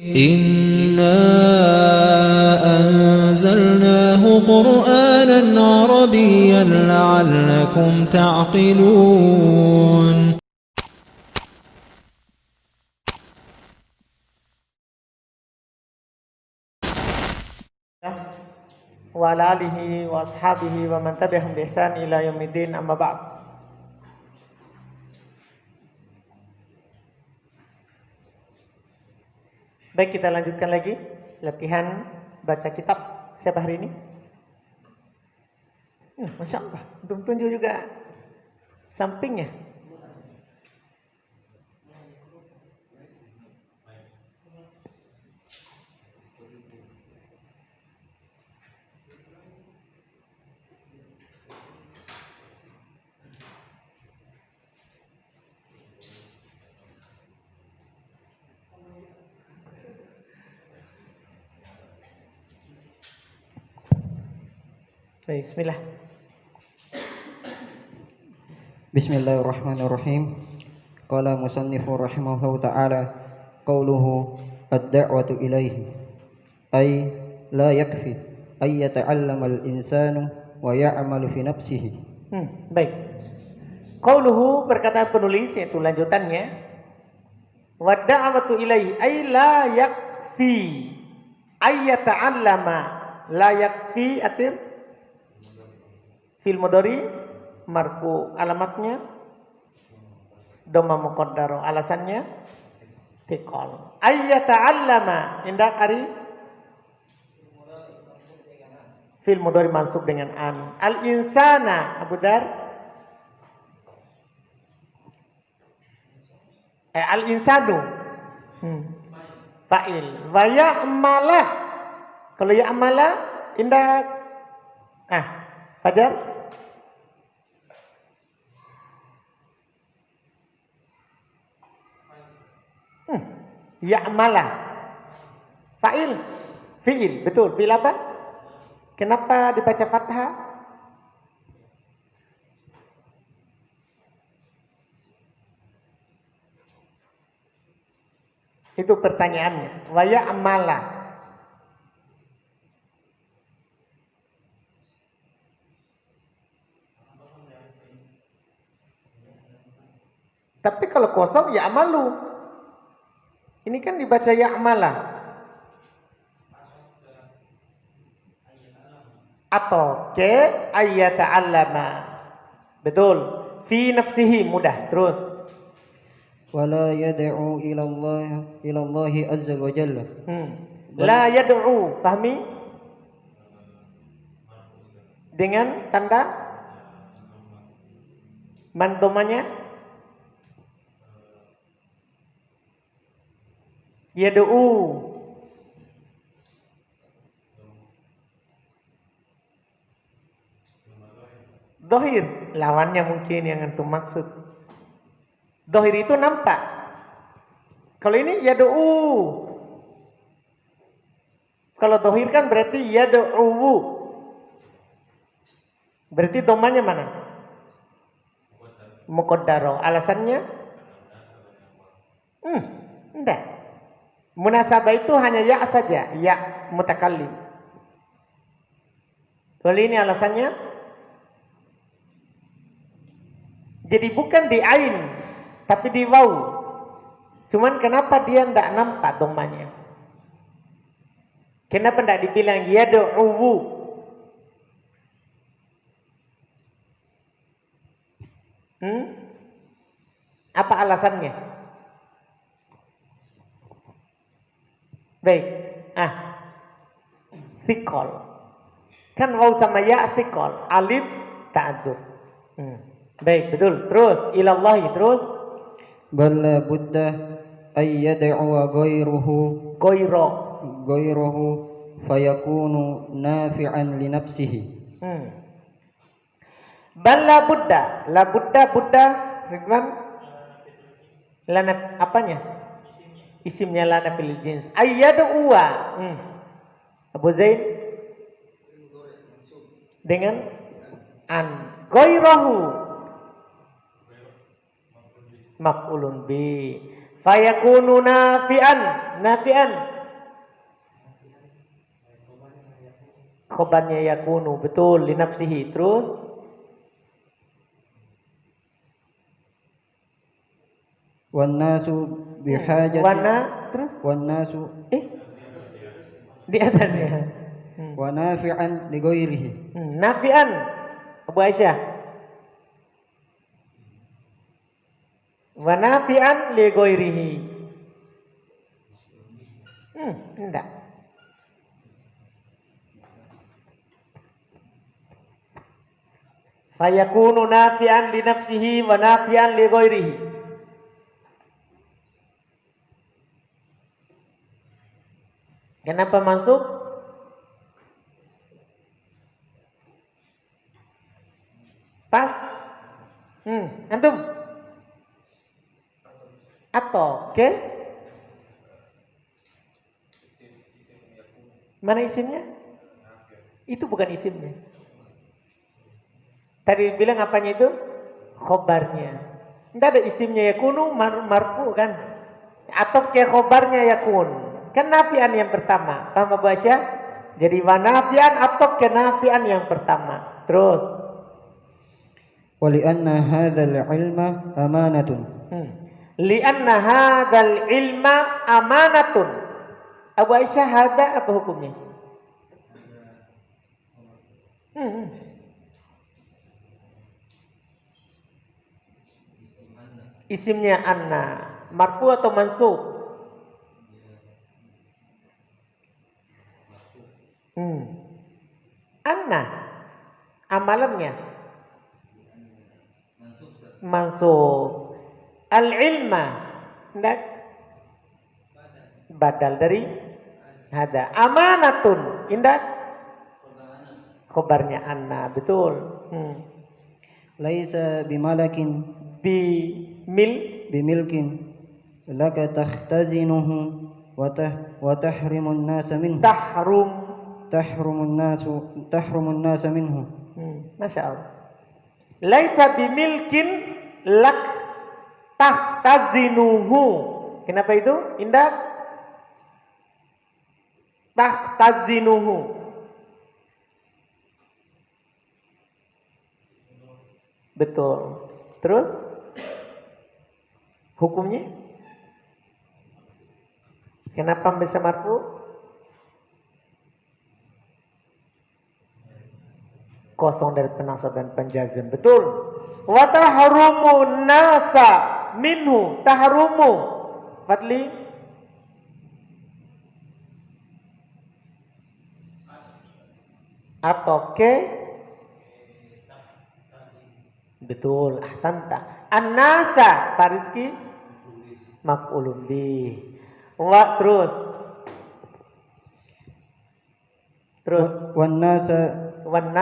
إنا أنزلناه قرآنا عربيا لعلكم تعقلون. Wa ala alihi wa ashabihi wa man tabi'ahum bi ihsan ila yaumiddin, amma ba'd. Baik, kita lanjutkan lagi latihan baca kitab. Siapa hari ini? Masya Allah, belum tunjuk juga sampingnya. Bismillah. Bismillahirrahmanirrahim. Qala musannifu rahimahu ta'ala qawluhu ad-da'watu ilaihi ay la yakfi ay yata'allama al-insanu wa ya'malu fi nafsihi. Baik. Qauluhu, perkataan penulis, yaitu lanjutannya, wa da'watu ilaihi ay la yakfi ay yata'allama. La yakfi atir fil mudhari marfu, alamatnya dhamma muqaddaro, alasannya thiqal. Ayyata'allama indak ari fil mudhari mansub dengan an. Al insana Abu Dar al insanu fa'il. Wa ya'mala, kalau ya'mala indak Fajar ya'mala fa'il, fi'il, betul. Fi'il apa? Kenapa dibaca fathah? Itu pertanyaannya. Wa ya'mala. Tapi kalau kosong ya'malu. Ini kan dibaca ya'mala. Atau ke ayyata'allama. Betul. Fi nafsihi, mudah. Terus. Wala yad'u ila Allah azza wa jalla. La yad'u, pahami? Dengan tanda mandomanya yad'u. Dohir, lawannya mungkin yang antum maksud. Dohir itu nampak. Kalau ini yad'u. Kalau dohir kan berarti yad'u. Berarti domanya mana? Muqaddaro. Alasannya? Enggak. Munasabah itu hanya ya saja, ya mutakallim. Kalau ini alasannya, jadi bukan di ain, tapi di waw. Cuman kenapa dia tidak nampak domanya? Kenapa tidak dibilang yad'u? Apa alasannya? Baik. Thiqal. Kan waw sama ya thiqal. Alif ta'adzur. Baik, betul. Terus ilallahi, terus Bal la budda ay yad'u ghayruhu fayakunu nafi'an li nafsihi. Bal la budda. La budda Ridwan. Lana apanya? Isimnya lana fil jins. Ayyad'u. Abu Zaid dengan an. Ghayruhu maf'ulun bi. Fayakunu nafi'an. Nafi'an. Khobarnya yakunu. Betul. Linafsihi. Terus. Wan nasu bihajati. Terus. Wan nasu. Di atasnya. Wa nafi'an li ghairihi. Nafi'an. Abu Aisyah. Wa nafi'an li ghairihi. Enggak. Fayakunu nafi'an li nafsihi wa nafi'an li ghairihi. Kenapa masuk? Pas. Antum? Atau, oke? Mana isimnya? Itu bukan isimnya. Tadi bilang apanya itu? Khobarnya. Tidak ada isimnya yakunu marfu kan? Atau ke khobarnya yakun. Kan nafian yang pertama. Paham Abu Aisyah? Jadi wanafian atau ke nafian yang pertama. Terus. Walianna hadzal ilma amanatun. Lianna hadzal ilma amanatun. Abu Aisyah hada apa hukumnya? Isimnya anna. Marfu atau mansub? Anna. Amalannya mansub. Al-ilma enggak badal dari hada. Amanatun indah khobarnya anna. Betul. Laisa bimalakin bimilkin laka takhtazinuhu wa tahrimun nasa minhu. Tahrumun nasa minhu. Masya Allah. Laisa bimilkin lak tahtazinuhu. Kenapa itu? Indah tahtazinuhu. Betul. Terus hukumnya? Kenapa bisa marfu? Kosong dari penasab dan penjazm. Betul. Wa tahrumu nasa minhu. Tahrumu. Fadli. Atau ke. Betul. Ahsanta. An-nasa. Pariski. Maf'ulun bih. Wa terus. Wan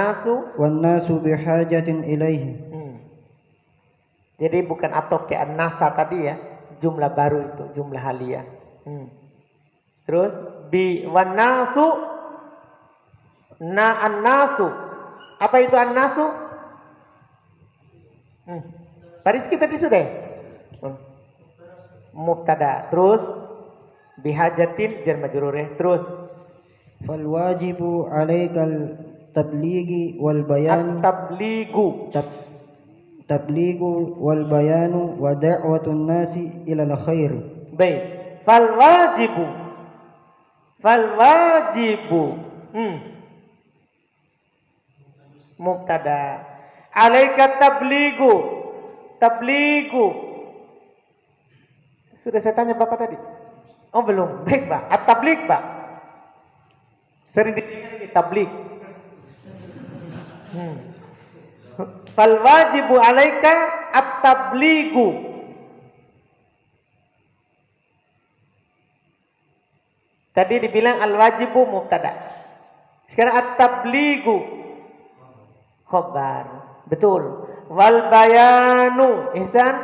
nasu bihajatin ilaihi. Jadi bukan atau ke an-nasa tadi ya, jumlah baru itu, jumlah haliyah. Terus wan nasu an-nasu. Apa itu an-nasu? Pariski tadi sudah. Mubtada. Terus bihajatin jar majrur. Terus fal wajibu 'alaikal tabligi wal bayan. Tabligu wal bayanu wa da'watun nasi ila al khair. Baik. Fal wajibu. Mubtada. 'Alaika tabligu. Sudah saya tanya Bapak tadi. Oh belum. Baik Pak. At-tabligh Pak. Sering diingat ini tabligh. Fal wajibu 'alaika at-tabligu. Tadi dibilang al-wajibu mubtada. Sekarang at-tabligu khabar. Betul. Wal bayanu ihsan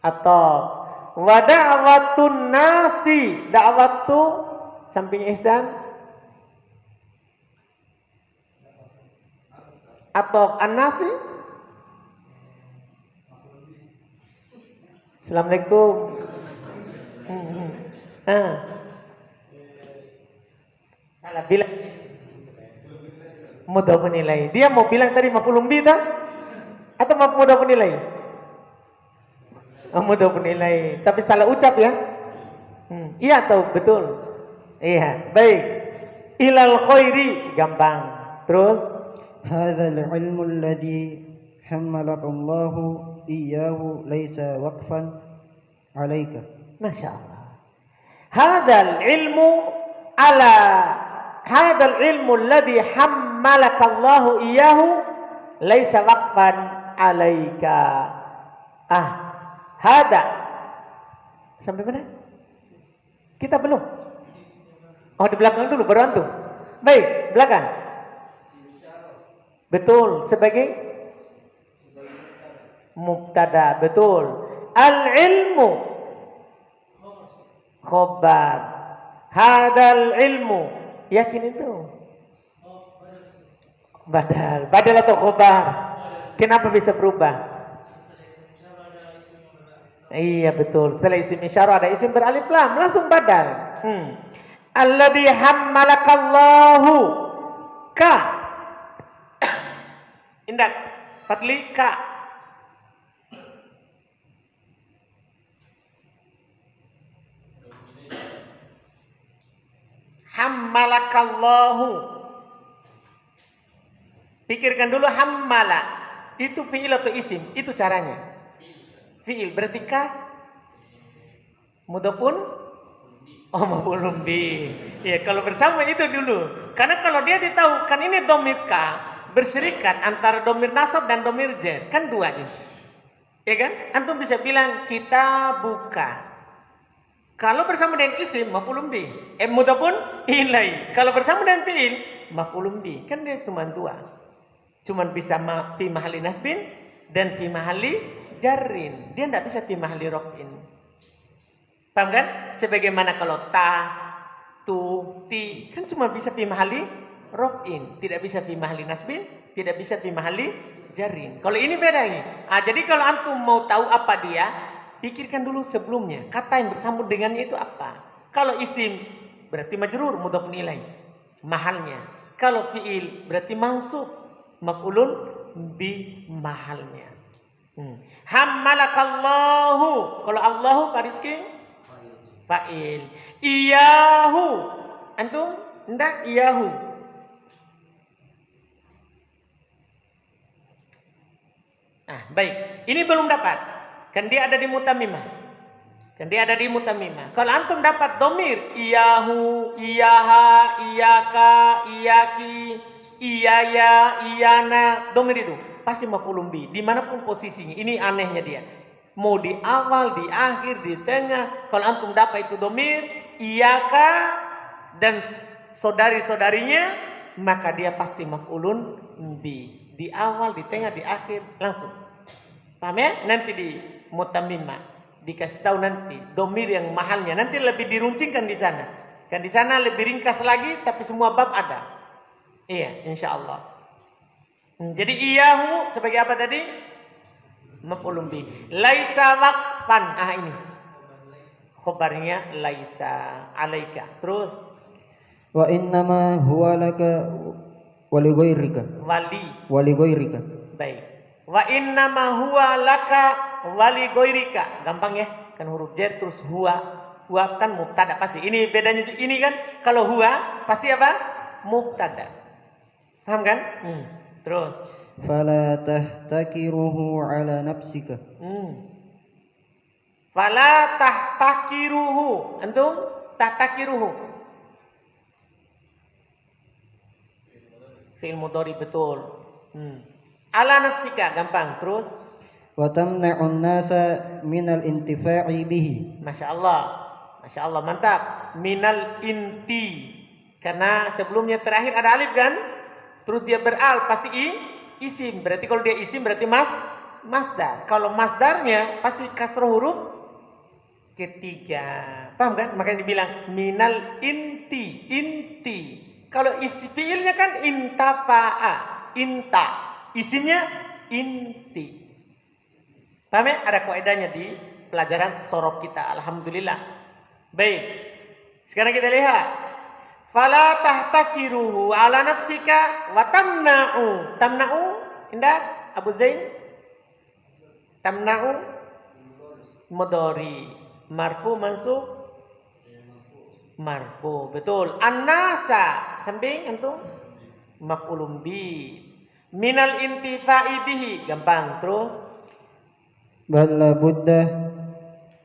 atau wa da'watun nasi. Da'watu samping ihsan atau an-nasi. Assalamualaikum. Ah. Salah bilang. Mudhafun ilaih. Dia mau bilang tadi maf'ulun bih atau mudhafun ilaih? Oh, mudhafun ilaih. Tapi salah ucap ya. Iya tahu betul. Iya, baik. Ilal khairi gampang. Terus هذا العلم الذي حملك الله إياه ليس وقفا عليك. Masya Allah. Hadal ilmu ala hadal ilmu alladhi hammalaka Allahu iyahu laisa waqfan alaika. Hada. Sampai mana? Kita belum. Oh, di belakang dulu baru antum. Baik, belakang. Betul, sebagai mubtada, betul. Al-ilmu khobar. Hadal ilmu. Yakin itu? Badal. Badal atau khobar? Kenapa bisa berubah? Iya betul. Setelah isim isyarah ada isim beralif lam, langsung badal. Alladhi hammalakallahu ka. Indak. Fadli ka. Hammalakallahu. Pikirkan dulu hammala. Itu fi'il atau isim? Itu caranya. Fi'il berarti ka. Mudhafun. Oh, maf'ulun bih. Ya, kalau bersama itu dulu. Karena kalau dia ditahu kan ini dhamir ka berserikat antara dhamir nasab dan dhamir jar. Kan dua ini. Ya kan? Antum bisa bilang kita buka. Kalau bersama dengan isim maf'ulun bih. Mudhafun ilaih. Kalau bersama dengan fi'il maf'ulun bih. Kan dia cuma dua. Cuman bisa fi mahalli nasbin dan fi mahalli jarrin. Dia tidak bisa fi mahalli raf'in. Paham kan? Sebagaimana kalau ta, tu, ti kan cuma bisa fi mahalli raf'in, tidak bisa fi mahalli nasbin, tidak bisa fi mahalli jarrin. Kalau ini beda ini. Jadi kalau antum mau tahu apa dia, pikirkan dulu sebelumnya. Kata yang bersambung dengannya itu apa? Kalau isim berarti majrur mudhafun ilaih, mahalnya. Kalau fi'il berarti mansub, maf'ulun bi mahalnya. Hammalakallahu. Kalau Allahu Kariski fa'il. Iyahu. Antum? Enggak, iyahu. Baik. Ini belum dapat. Kan dia ada di mutamimah. Kalau antum dapat domir. Iyahu, iyaha, iyaka, iyaki, iyaya, iyana. Domir itu. Pasti maf'ulun bih. Dimanapun posisinya. Ini anehnya dia. Mau di awal, di akhir, di tengah. Kalau antum dapat itu domir, iyaka dan saudari-saudarinya, maka dia pasti maf'ulun bih. Di awal, di tengah, di akhir, langsung. Paham ya? Nanti di mutamimah dikasih tahu nanti domir yang mahalnya. Nanti lebih diruncingkan di sana. Kan di sana lebih ringkas lagi, tapi semua bab ada. Iya, insya Allah. Jadi iyahu sebagai apa tadi? Maf'ulun bih. Laisa waqfan. Ini. Khobarnya laisa alaika. Terus Wa innama huwa laka wa li ghairika. Wa li ghairika. Baik. Wa innama huwa laka wa li ghairika. Gampang ya? Kan huruf jar terus huwa. Huwa kan mubtada pasti. Ini bedanya ini kan kalau huwa pasti apa? Mubtada. Paham kan? Terus Fala tahtakiruhu ala nafsika. Fala tahtakiruhu. Antum tahtakiruhu. Fi'il mudhari betul. Ala nafsika gampang. Terus Wa tamna'un nasa minal intifa'i bihi. Masya Allah mantap. Minal inti. Karena sebelumnya terakhir ada alif kan? Terus dia beral pasti isim. Berarti kalau dia isim berarti masdar. Kalau masdarnya pasti kasroh huruf ketiga. Paham kan? Makanya dibilang minal inti. Kalau isi fiilnya kan intafa'a. Inta. Isimnya inti. Paham ya? Ada kaidahnya di pelajaran sorof kita. Alhamdulillah. Baik. Sekarang kita lihat. Fala tahtakiruhu ala nafsika wa tamna'u. Tamna'u, indah Abu Zain. Tamna'u mudhari. Marfu mansub marfu. Betul. An-nasa samping antum maf'ulun bi. Minal intifa'i bihi. Gampang. Terus bal la budda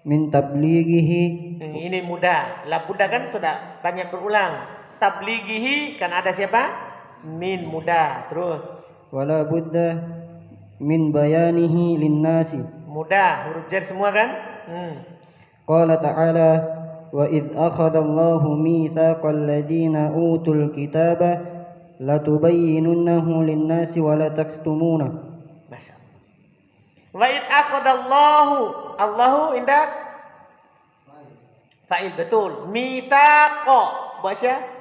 min tablighihi. ini mudah. La budda kan sudah banyak berulang. Tablighihi kan ada siapa? Min mudah. Terus Wala budda min bayanihi linnasi. mudah. Huruf jar semua kan? Qala ta'ala wa idh akhadha Allahu mitsaqal ladzina utul kitaba latubayyinunnahu linnasi wa la taktumuna. Masya Allah. Wa id aqadallahu. Allahu indah fa'il betul. Mitsaqo baca.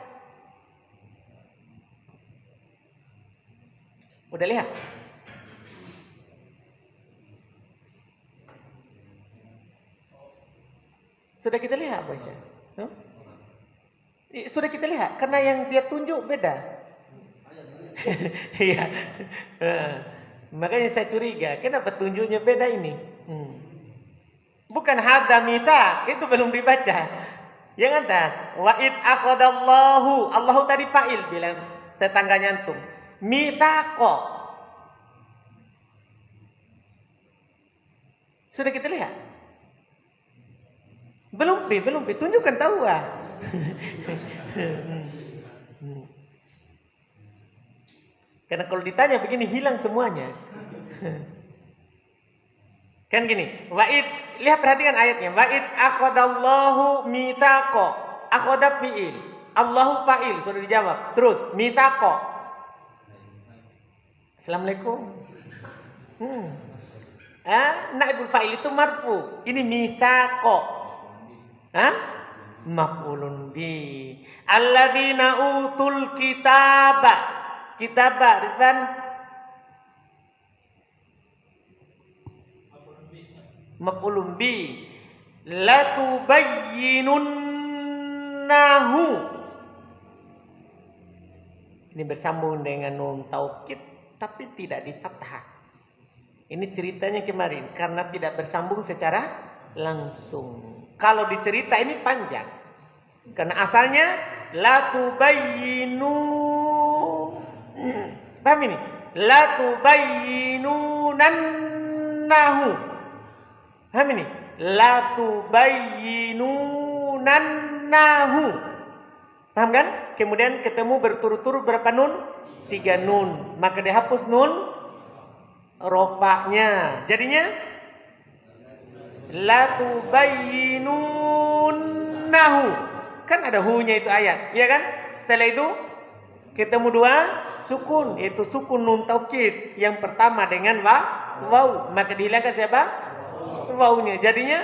Udah lihat? Sudah kita lihat baca. Sudah kita lihat karena yang dia tunjuk beda. Iya. Makanya saya curiga, kenapa tunjuknya beda ini? Bukan hadza mitsaq, itu belum dibaca. Yang atas, wa id aqadallahu. Allahu tadi fa'il bilang tetangganya antum. Mitsaqo. Sudah kita lihat? Belum, tunjukkan tahu ah. Karena kalau ditanya begini hilang semuanya. Kan gini, wa'id, lihat perhatikan ayatnya. Wa'id aqadallahu mitsaqo. Aqada fi'il, Allahu fa'il, sudah dijawab. Terus mitsaqo. Assalamualaikum. Naibul fa'il itu marfu. Ini mitsaqo. Maf'ulun bi. Alladzina utul kitaba. Kitaba, Rizwan. Maf'ulun bi. Latubayyinunnahu. Ini bersambung dengan nun taukid tapi tidak di fathah. Ini ceritanya kemarin karena tidak bersambung secara langsung. Kalau dicerita ini panjang. Karena asalnya la tubayyinu. Paham ini? La tubayyinunannahu. Paham ini? La tubayyinunannahu. Paham kan? Kemudian ketemu berturut-turut berapa nun? 3 nun. Maka dihapus nun rofaknya. Jadinya la tubayyinunnahu. Kan ada hu-nya itu ayat, iya kan? Setelah itu ketemu 2 sukun, yaitu sukun nun taukid. Yang pertama dengan waw, maka dihilangkan siapa? Wawnya. Jadinya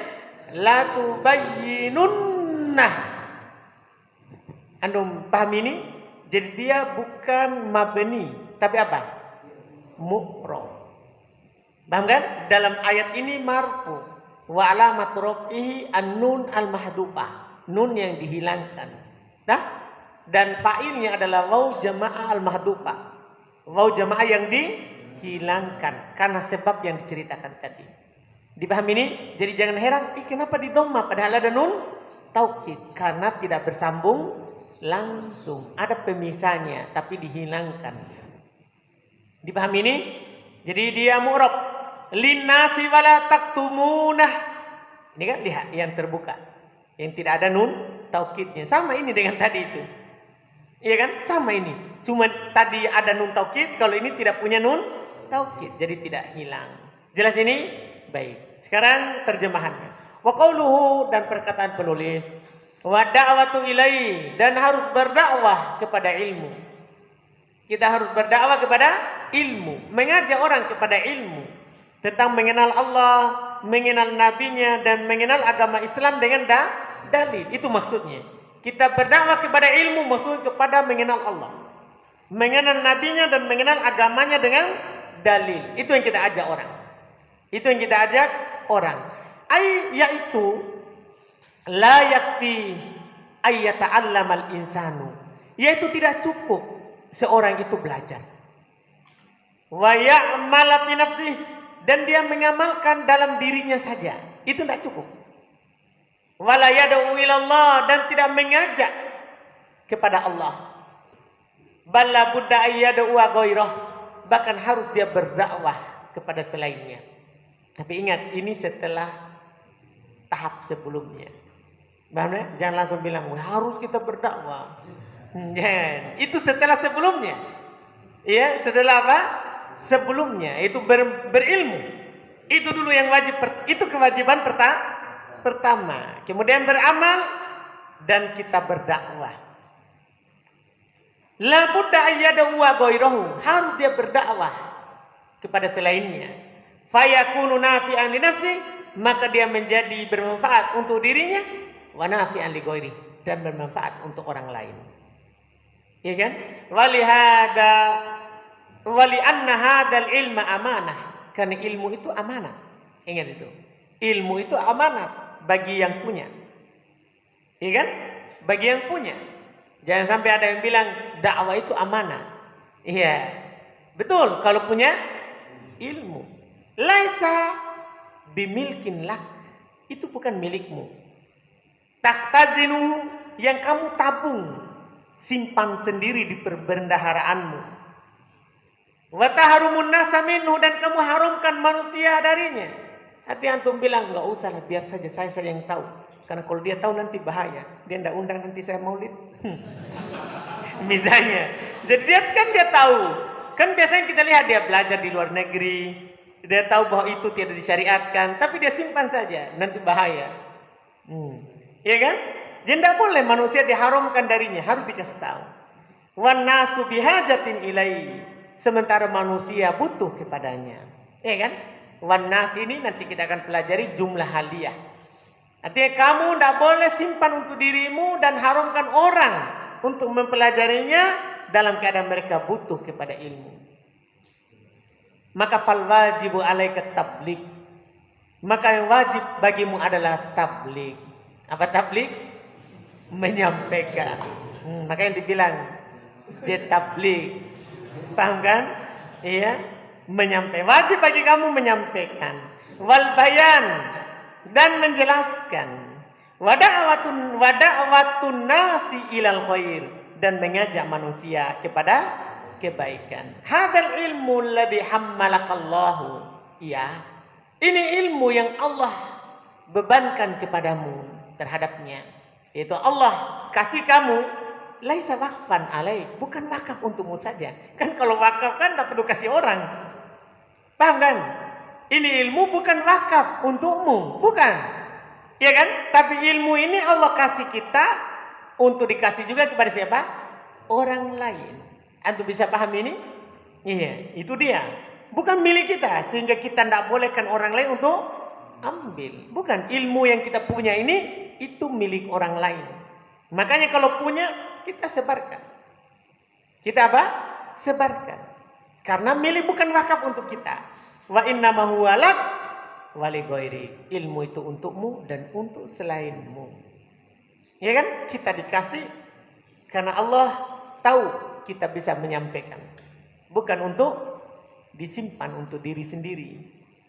la tubayyinunnah. Antum paham ini? Jadi dia bukan mabni, tapi apa? Mu'rab. Paham kan? Dalam ayat ini marfu. Wa alamat raf'ihi an-nun al-mahdhufah. Nun yang dihilangkan. Nah, dan fa'ilnya adalah waw jamaah al-mahdhufah. Waw jamaah yang dihilangkan karena sebab yang diceritakan tadi. Dipahami ini? Jadi jangan heran, kenapa di dhamma padahal ada nun taukid? Karena tidak bersambung langsung. Ada pemisahnya tapi dihilangkan. Dipahami ini? Jadi dia mu'rab. Linnasi wala taktumunah. Ini kan lihat yang terbuka. Yang tidak ada nun taukidnya. Sama ini dengan tadi itu. Iya kan? Sama ini. Cuma tadi ada nun taukid, kalau ini tidak punya nun taukid, jadi tidak hilang. Jelas ini? Baik. Sekarang terjemahannya. Wa qauluhu, dan perkataan penulis, wa da'watu ilaihi, dan harus berdakwah kepada ilmu. Kita harus berdakwah kepada ilmu, mengajak orang kepada ilmu tentang mengenal Allah, mengenal nabinya, dan mengenal agama Islam dengan dalil. Itu maksudnya. Kita berdakwah kepada ilmu, maksudnya kepada mengenal Allah, mengenal nabinya, dan mengenal agamanya dengan dalil. Itu yang kita ajak orang. Itu yang kita ajak orang. Yaitu la yakfi ayyata'allamal insanu, yaitu tidak cukup seorang itu belajar. Wa ya'mala fi nafsihi, dan dia mengamalkan dalam dirinya saja, itu tidak cukup. Wala yad'u ilallah, dan tidak mengajak kepada Allah. Balla budda ayyad'u ghairah, bahkan harus dia berdakwah kepada selainnya. Tapi ingat, ini setelah tahap sebelumnya. Jangan langsung bilang harus kita berdakwah. Jangan. Itu setelah sebelumnya. Ya, setelah apa? Sebelumnya itu berilmu. Itu dulu yang wajib. Itu kewajiban pertama. Kemudian beramal dan kita berdakwah. La budda ayyad'u ghairahu, harus dia berdakwah kepada selainnya. Fayakunu nafi'an li nafsi, maka dia menjadi bermanfaat untuk dirinya, wa nafi'an li ghairi, dan bermanfaat untuk orang lain. Ya kan? Wali anna hadal ilma amanah, karena ilmu itu amanah. Ingat itu. Ilmu itu amanah bagi yang punya. Ya kan? Bagi yang punya. Jangan sampai ada yang bilang dakwah itu amanah. Iya. Betul kalau punya ilmu. Laisa bimilkin lak, itu bukan milikmu. Taktazinu, yang kamu tabung, simpan sendiri di perbendaharaanmu. Wa taharumun nasa minhu, dan kamu harumkan manusia darinya. Hati antum bilang enggak usah lah, biar saja saya yang tahu. Karena kalau dia tahu nanti bahaya. Dia enggak undang nanti saya maulid. Misalnya. Jadi dia tahu. Kan biasanya kita lihat dia belajar di luar negeri. Dia tahu bahwa itu tidak disyariatkan, tapi dia simpan saja, nanti bahaya. Ya kan? Jadi tidak boleh manusia diharamkan darinya, harus dikasih tahu. Wan nasu bihajatin ilai, sementara manusia butuh kepadanya. Ya kan? Wan nas ini nanti kita akan pelajari jumlah haliah. Artinya kamu tidak boleh simpan untuk dirimu dan haramkan orang untuk mempelajarinya dalam keadaan mereka butuh kepada ilmu. Maka fal wajibu alaika tabligh. Maka yang wajib bagimu adalah tabligh. Apa tabligh? Menyampaikan. Maka yang dibilang tabligh. Paham kan? Iya, menyampaikan. Wajib bagi kamu menyampaikan. Wal bayan, dan menjelaskan. Wada'watun nasi ilal khair, dan mengajak manusia kepada kebaikan. Hadal ilmu alladhi hammalakallahu. Ya. Ini ilmu yang Allah bebankan kepadamu terhadapnya. Yaitu Allah kasih kamu, laisa waqfan alaik, bukan wakaf untukmu saja. Kan kalau wakaf kan tak perlu kasih orang. Paham kan? Ini ilmu bukan wakaf untukmu, bukan. Ya kan? Tapi ilmu ini Allah kasih kita untuk dikasih juga kepada siapa? Orang lain. Antum bisa paham ini? Iya, itu dia. Bukan milik kita, sehingga kita tidak bolehkan orang lain untuk ambil. Bukan, ilmu yang kita punya ini, itu milik orang lain. Makanya kalau punya, kita sebarkan. Kita apa? Sebarkan. Karena milik bukan wakaf untuk kita. Wa innama huwa lak wa li ghairi. Ilmu itu untukmu dan untuk selainmu. Ya kan? Kita dikasih karena Allah tahu kita bisa menyampaikan, bukan untuk disimpan untuk diri sendiri,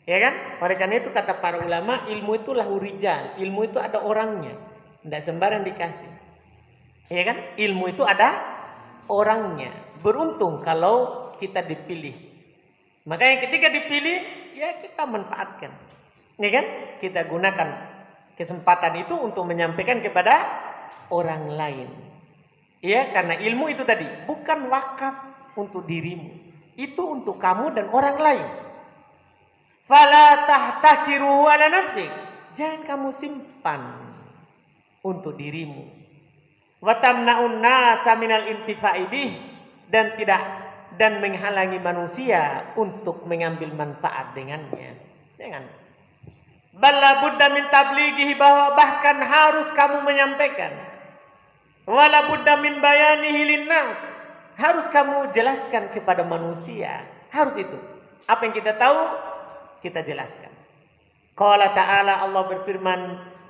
ya kan? Oleh karena itu kata para ulama, ilmu itu lahu rijal, ilmu itu ada orangnya, tidak sembarang dikasih, ya kan? Ilmu itu ada orangnya. Beruntung kalau kita dipilih. Makanya ketika dipilih, ya kita manfaatkan, ya kan? Kita gunakan kesempatan itu untuk menyampaikan kepada orang lain. Ya, karena ilmu itu tadi bukan wakaf untuk dirimu. Itu untuk kamu dan orang lain. Fala tahtakiru ala nafsik. Jangan kamu simpan untuk dirimu. Wa tamna'un nasa minal intifa'i bih, dan menghalangi manusia untuk mengambil manfaat dengannya. Jangan. Balla budda min tablighihi, bahwa bahkan harus kamu menyampaikan. Wala budda min bayanihi linnas, harus kamu jelaskan kepada manusia. Harus itu. Apa yang kita tahu, kita jelaskan. Qala ta'ala, Allah berfirman,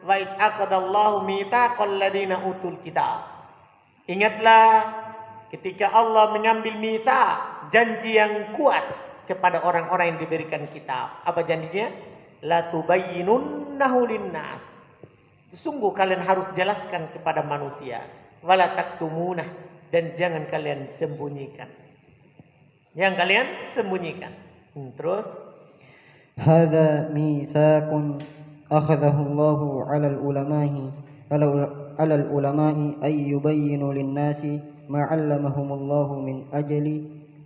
wa id aqadallahu mitsaqal ladina utul kitab. Ingatlah ketika Allah mengambil mitsaq, janji yang kuat kepada orang-orang yang diberikan kitab. Apa janjinya? La tubayyinunnahu linnas. Sungguh kalian harus jelaskan kepada manusia. Wala taktumunah, dan jangan kalian sembunyikan. Yang kalian sembunyikan. Terus هذا ميثاق أخذه الله على العلماء أن يبينوا للناس ما علمهم الله من أجل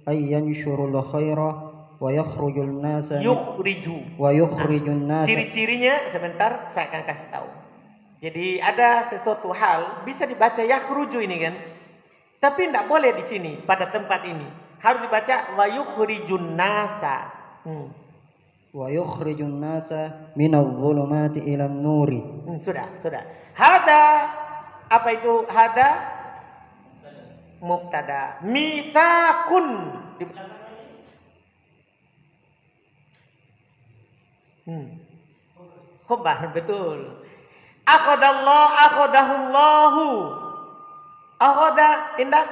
أن ينشروا الخير ويخرج الناس Ciri-cirinya sebentar saya akan kasih tahu. Jadi ada sesuatu hal bisa dibaca yakhruju ini kan, tapi tidak boleh di sini pada tempat ini. Harus dibaca wa yukhrijun nasa. ويخرج الناس من الظلمات إلى النور. Sudah. Hada, apa itu hada? Mubtada. Mitsaqun di belakangnya. Khobar, betul. Akhadahullahu. Akhada tindak.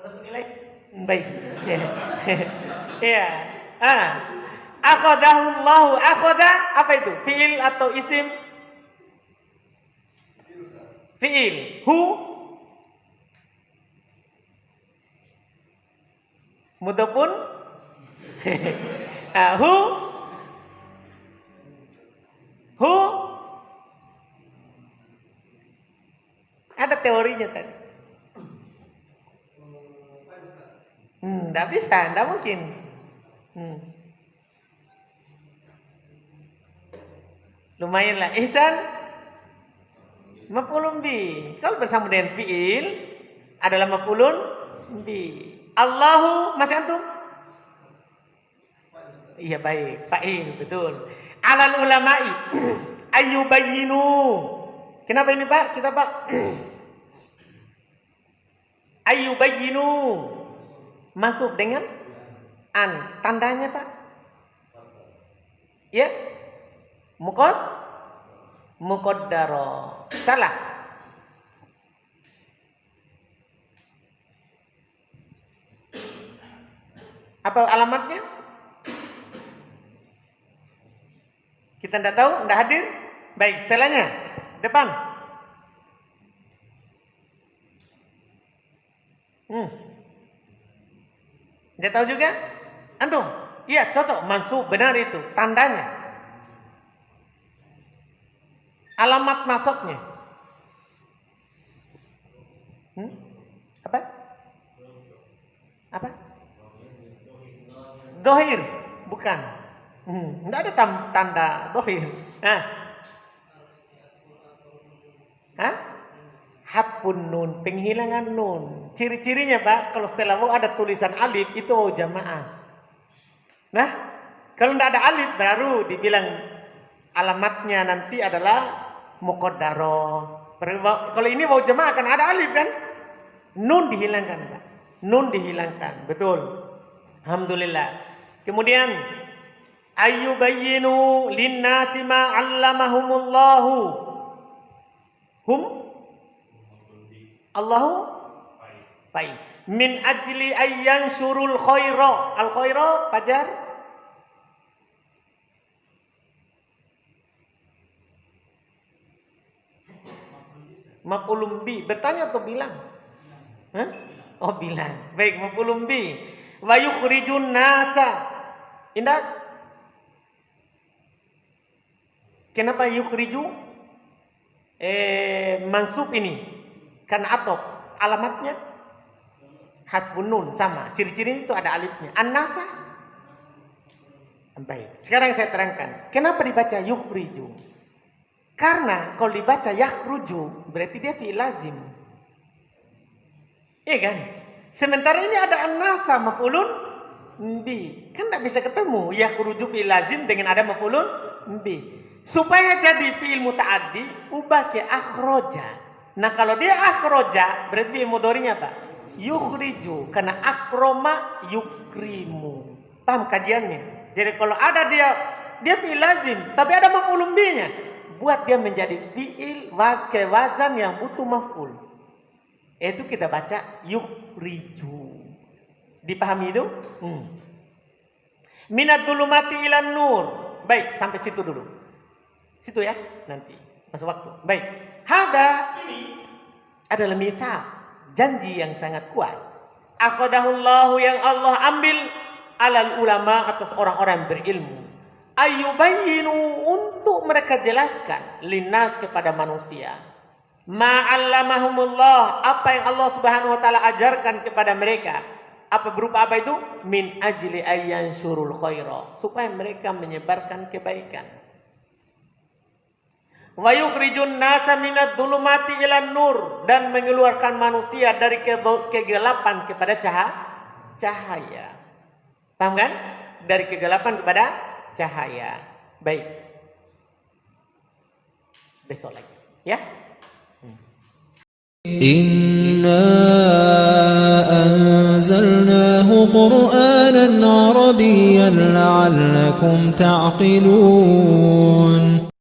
Ada nilai? Baik. Iya. Akhadahullahu. Akhada apa itu? Fiil atau isim? Fiil. Hu. Mudhafun. Hu. Hu. Ada teorinya tadi. Tidak bisa, tidak mungkin. Lumayan lah. Ihsan maf'ulun bi. Kalau bersama dengan fi'il adalah maf'ulun bi. Allahu masih antum? Iya baik, fa'il betul. Alal ulama'i ayyubayyinu. Kenapa ini Pak? Kita Pak. Ayyubayyinu. Masuk dengan an. Tandanya Pak? Ya? Muqaddaro. Salah. Apa alamatnya? Kita tidak tahu, tidak hadir. Baik, setelahnya depan. Tidak tahu juga? Antum? Iya, cocok. Mansub, benar itu. Tandanya. Alamat masuknya. Apa? Apa? Dohir. Bukan. Tidak ada tanda dohir. Hapun nun. Penghilangan nun. Ciri-cirinya Pak, kalau setelah waw ada tulisan alif, itu waw jamaah. Nah, kalau tidak ada alif, baru dibilang alamatnya nanti adalah muqaddaro. Kalau ini waw jamaah kan ada alif kan? Nun dihilangkan Pak. Nun dihilangkan. Betul. Alhamdulillah. Kemudian ayyubayyinu linnasi ma 'allamahumullahu. Allahu baik. Min ajli ayyan syurul khaira. Al khaira Fajar? Maf'ulun bi. Bertanya atau bilang? Oh bilang. Baik, maf'ulun bi. Wa yukhrijun nasa. Indah. Kenapa yukhriju? Mansub ini. Karena atop alamatnya hatfun nun sama. Ciri-ciri itu ada alifnya. An-nasa. Baik. Sekarang saya terangkan. Kenapa dibaca yukhriju? Karena kalau dibaca yakhruju berarti dia fi'il lazim. Iya kan? Sementara ini ada an-nasa maf'ulun bi. Kan tidak bisa ketemu yakhruju fi'il lazim dengan ada maf'ulun bi. Supaya jadi fi'il muta'addi ubah ke akhroja. Nah kalau dia akhroja berarti fi'il mudhari'nya apa? Yukhriju. Karena akroma yukrimu. Paham kajiannya? Jadi kalau ada dia Dia fi'il lazim, tapi ada maf'ulun bih-nya. Buat dia menjadi fi'il wazan yang butuh maf'ul. Itu kita baca yukhriju. Dipahami itu? Minad dhulumati ilan nur. Baik, sampai situ dulu. Situ ya, nanti masuk waktu. Baik. Hada ini adalah mitsaq, janji yang sangat kuat. Aqadahullahu yang Allah ambil alal ulama atas orang-orang yang berilmu. Ayyubayyinu untuk mereka jelaskan linnas kepada manusia. Ma'allamahumullah, apa yang Allah Subhanahu wa taala ajarkan kepada mereka. Apa berupa apa itu? Min ajli ayyan syurul khaira, supaya mereka menyebarkan kebaikan. Wa yukhrijun nasa minadh dhulumati ilan nur, dan mengeluarkan manusia dari kegelapan kepada cahaya. Paham kan? Dari kegelapan kepada cahaya. Baik. Besok lagi, ya. إنا أنزلناه قرآنا عربيا لعلكم تعقلون